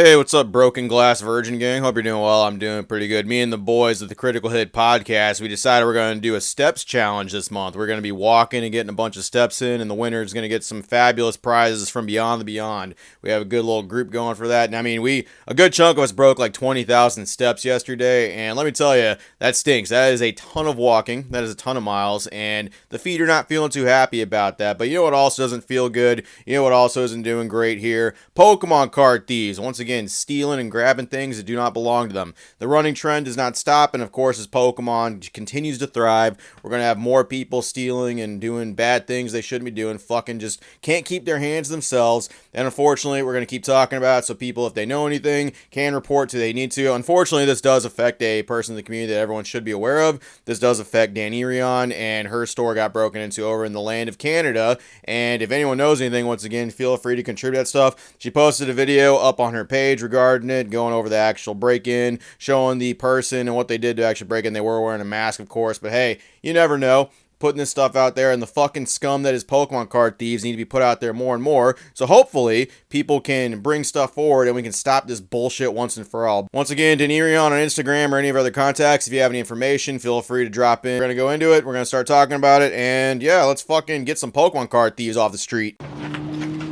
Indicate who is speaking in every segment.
Speaker 1: Hey, what's up, Broken Glass Virgin Gang? Hope you're doing well. I'm doing pretty good. Me and the boys at the Critical Hit Podcast, we decided we're going to do a steps challenge this month. We're going to be walking and getting a bunch of steps in, and the winner is going to get some fabulous prizes from Beyond the Beyond. We have a good little group going for that. And I mean, a good chunk of us broke like 20,000 steps yesterday, and let me tell you, that stinks. That is a ton of walking. That is a ton of miles, and the feet are not feeling too happy about that. But you know what also doesn't feel good? You know what also isn't doing great here? Pokemon card thieves. Once again, stealing and grabbing things that do not belong to them. The running trend does not stop, and of course, as Pokemon continues to thrive, we're going to have more people stealing and doing bad things they shouldn't be doing, fucking just can't keep their hands to themselves, and unfortunately, we're going to keep talking about it so people, if they know anything, can report to they need to. Unfortunately, this does affect a person in the community that everyone should be aware of. This does affect Danirion, and her store got broken into over in the land of Canada, and if anyone knows anything, once again, feel free to contribute that stuff. She posted a video up on her page regarding it, going over the actual break-in, showing the person and what they did to actually break in. They were wearing a mask, of course, but hey, you never know. Putting this stuff out there, and the fucking scum that is Pokemon card thieves need to be put out there more and more. So hopefully, people can bring stuff forward and we can stop this bullshit once and for all. Once again, Danirion on Instagram or any of our other contacts, if you have any information, feel free to drop in. We're going to go into it. We're going to start talking about it. And yeah, let's fucking get some Pokemon card thieves off the street.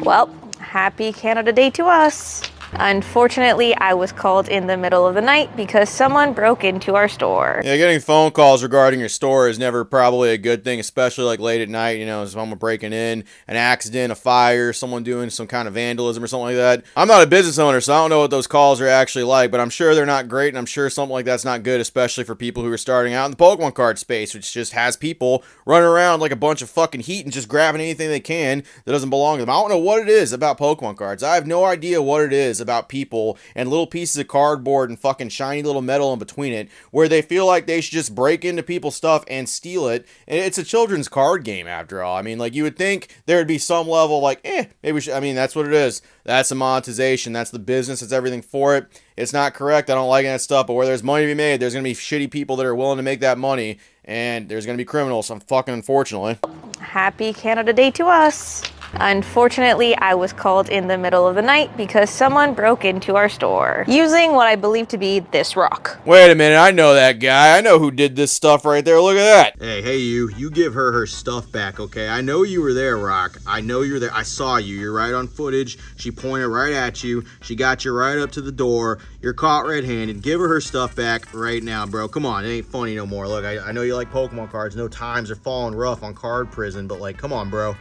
Speaker 2: Well, happy Canada Day to us. Unfortunately, I was called in the middle of the night because someone broke into our store.
Speaker 1: Yeah, getting phone calls regarding your store is never probably a good thing, especially like late at night, someone breaking in, an accident, a fire, someone doing some kind of vandalism or something like that. I'm not a business owner, so I don't know what those calls are actually like, but I'm sure they're not great, and I'm sure something like that's not good, especially for people who are starting out in the Pokemon card space, which just has people running around like a bunch of fucking heat and just grabbing anything they can that doesn't belong to them. I don't know what it is about Pokemon cards. I have no idea what it is about people and little pieces of cardboard and fucking shiny little metal in between it where they feel like they should just break into people's stuff and steal it. And it's a children's card game after all. I mean, like, you would think there would be some level like, maybe we should. I mean, that's what it is. That's the monetization. That's the business. That's everything for it. It's not correct. I don't like that stuff. But where there's money to be made, there's going to be shitty people that are willing to make that money. And there's going to be criminals. Fucking unfortunately.
Speaker 2: Happy Canada Day to us. Unfortunately, I was called in the middle of the night because someone broke into our store using what I believe to be this rock.
Speaker 1: Wait a minute, I know that guy. I know who did this stuff right there. Look at that. Hey, you give her stuff back, okay? I know you were there, Rock. I know you were there. I saw you. You're right on footage. She pointed right at you. She got you right up to the door. You're caught red-handed. Give her stuff back right now, bro. Come on, it ain't funny no more. Look, I know you like Pokemon cards. No times are falling rough on card prison, but like, come on, bro.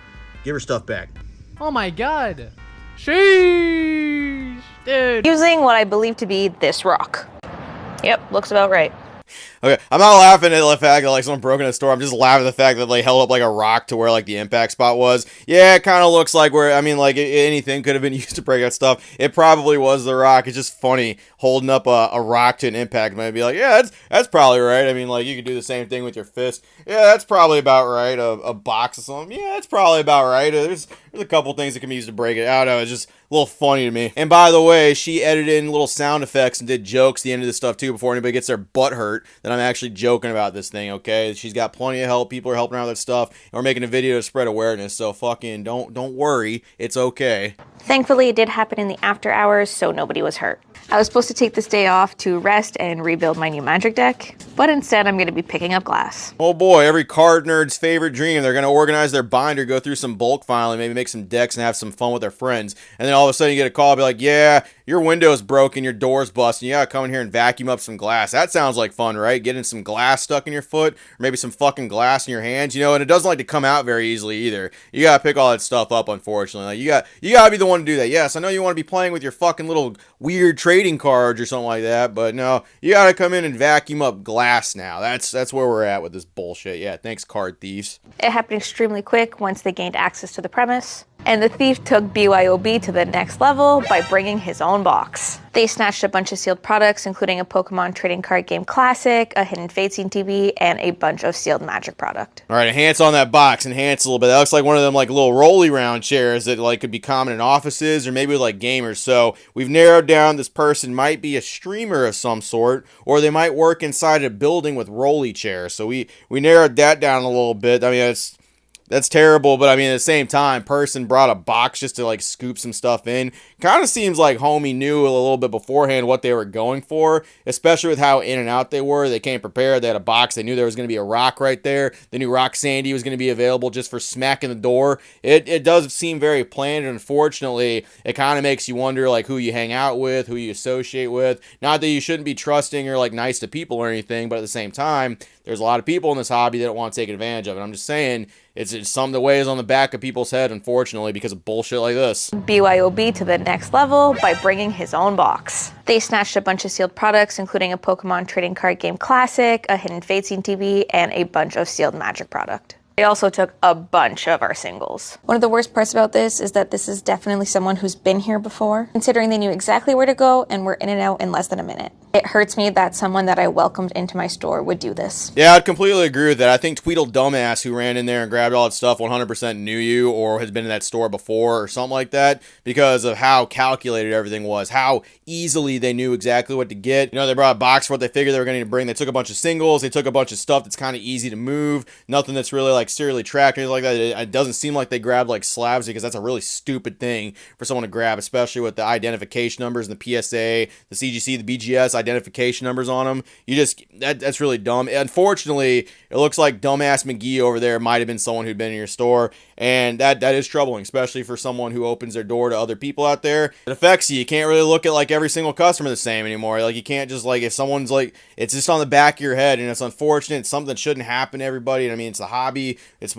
Speaker 1: Give her stuff back.
Speaker 3: Oh my god. Sheesh, dude.
Speaker 2: Using what I believe to be this rock. Yep, looks about right.
Speaker 1: Okay, I'm not laughing at the fact that like someone broke in a store. I'm just laughing at the fact that they held up like a rock to where like the impact spot was. Yeah, it kind of looks like anything could have been used to break that stuff. It probably was the rock. It's just funny holding up a rock to an impact. Might be like, yeah, that's probably right. I mean, like, you could do the same thing with your fist. Yeah, that's probably about right. A box or something. Yeah, that's probably about right. There's a couple things that can be used to break it. I don't know. It's just a little funny to me. And by the way, she edited in little sound effects and did jokes at the end of this stuff too before anybody gets their butt hurt that I'm actually joking about this thing, okay? She's got plenty of help. People are helping her out with that stuff. And we're making a video to spread awareness. So fucking don't worry. It's okay.
Speaker 2: Thankfully, it did happen in the after hours, so nobody was hurt. I was supposed to take this day off to rest and rebuild my new magic deck, but instead I'm going to be picking up glass.
Speaker 1: Oh boy, every card nerd's favorite dream. They're going to organize their binder, go through some bulk filing, maybe make some decks and have some fun with their friends. And then all of a sudden you get a call, be like, yeah, your window's broken, your door's busted, you gotta come in here and vacuum up some glass. That sounds like fun, right? Getting some glass stuck in your foot, or maybe some fucking glass in your hands, and it doesn't like to come out very easily either. You gotta pick all that stuff up, unfortunately. Like, you gotta be the one to do that. Yes, I know you want to be playing with your fucking little weird trading cards or something like that, but no, you gotta come in and vacuum up glass now. That's where we're at with this bullshit. Yeah, thanks, card thieves.
Speaker 2: It happened extremely quick once they gained access to the premise. And the thief took BYOB to the next level by bringing his own box. They snatched a bunch of sealed products, including a Pokemon trading card game classic, a hidden Fate Scene TV, and a bunch of sealed Magic product.
Speaker 1: All right, enhance on that box. Enhance a little bit. That looks like one of them like little rolly round chairs that like could be common in offices or maybe like gamers. So we've narrowed down this person might be a streamer of some sort, or they might work inside a building with rolly chairs. So we narrowed that down a little bit. I mean, That's terrible, but I mean, at the same time, person brought a box just to like scoop some stuff in. Kind of seems like homie knew a little bit beforehand what they were going for, especially with how in and out they were. They came prepared. They had a box. They knew there was going to be a rock right there. They knew Rock Sandy was going to be available just for smacking the door. It does seem very planned, and unfortunately, it kind of makes you wonder like who you hang out with, who you associate with. Not that you shouldn't be trusting or like nice to people or anything, but at the same time, there's a lot of people in this hobby that don't want to take advantage of it. I'm just saying, it's some of the ways on the back of people's head, unfortunately, because of bullshit like this.
Speaker 2: BYOB to the next level by bringing his own box. They snatched a bunch of sealed products, including a Pokemon trading card game classic, a Hidden Fate Scene TV, and a bunch of sealed Magic product. They also took a bunch of our singles. One of the worst parts about this is that this is definitely someone who's been here before, considering they knew exactly where to go and were in and out in less than a minute. It hurts me that someone that I welcomed into my store would do this.
Speaker 1: Yeah, I'd completely agree with that. I think Tweedle Dumbass, who ran in there and grabbed all that stuff, 100% knew you or has been in that store before or something like that because of how calculated everything was, how easily they knew exactly what to get. You know, they brought a box for what they figured they were going to need to bring. They took a bunch of singles. They took a bunch of stuff that's kind of easy to move. Nothing that's really like serially tracked or anything like that. It doesn't seem like they grabbed like slabs because that's a really stupid thing for someone to grab, especially with the identification numbers and the PSA, the CGC, the BGS identification numbers on them. That's really dumb. Unfortunately, it looks like dumbass McGee over there might have been someone who'd been in your store, and that is troubling, especially for someone who opens their door to other people out there. It affects you. You can't really look at like every single customer the same anymore. Like you can't just like if someone's like it's just on the back of your head, and it's unfortunate. It's something that shouldn't happen to everybody. And I mean, it's a hobby. It's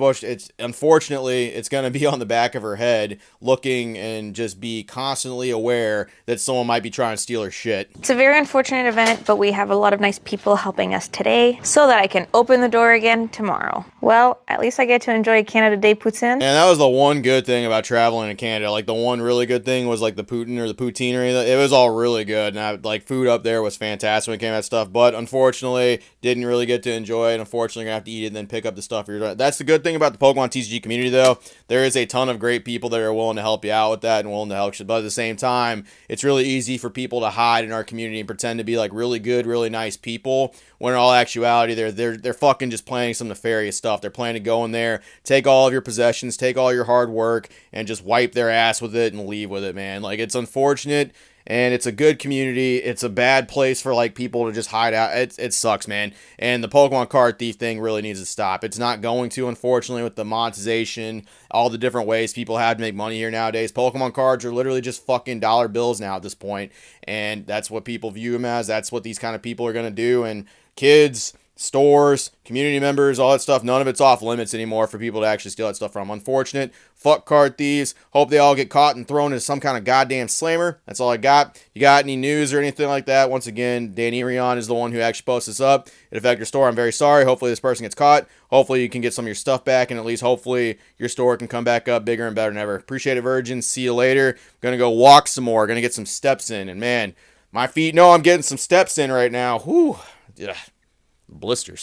Speaker 1: unfortunately it's gonna be on the back of her head, looking and just be constantly aware that someone might be trying to steal her shit.
Speaker 2: It's a very unfortunate event, but we have a lot of nice people helping us today so that I can open the door again tomorrow. Well, at least I get to enjoy Canada Day poutine.
Speaker 1: And that was the one good thing about traveling in Canada. Like the one really good thing was like the Putin or the poutine or anything. It was all really good. And like food up there was fantastic when it came to that stuff. But unfortunately, didn't really get to enjoy it. Unfortunately, you're going to have to eat it and then pick up the stuff. That's the good thing about the Pokemon TCG community, though. There is a ton of great people that are willing to help you out with that and willing to help you. But at the same time, it's really easy for people to hide in our community and pretend to be like really good, really nice people, when in all actuality, they're fucking just planning some nefarious stuff. They're planning to go in there, take all of your possessions, take all your hard work, and just wipe their ass with it and leave with it, man. Like, it's unfortunate, and it's a good community. It's a bad place for, like, people to just hide out. It sucks, man. And the Pokemon card thief thing really needs to stop. It's not going to, unfortunately, with the monetization, all the different ways people have to make money here nowadays. Pokemon cards are literally just fucking dollar bills now at this point, and that's what people view them as. That's what these kind of people are going to do, and kids, stores, community members, all that stuff, none of it's off limits anymore for people to actually steal that stuff from. Unfortunate. Fuck card thieves. Hope they all get caught and thrown into some kind of goddamn slammer. That's all I got. You got any news or anything like that? Once again, Dan Irion is the one who actually posted this up. It affected your store. I'm very sorry. Hopefully this person gets caught. Hopefully you can get some of your stuff back, and at least hopefully your store can come back up bigger and better than ever. Appreciate it, Virgin. See you later. I'm going to go walk some more. Going to get some steps in. And man, my feet know I'm getting some steps in right now. Whew. Yeah. Blisters.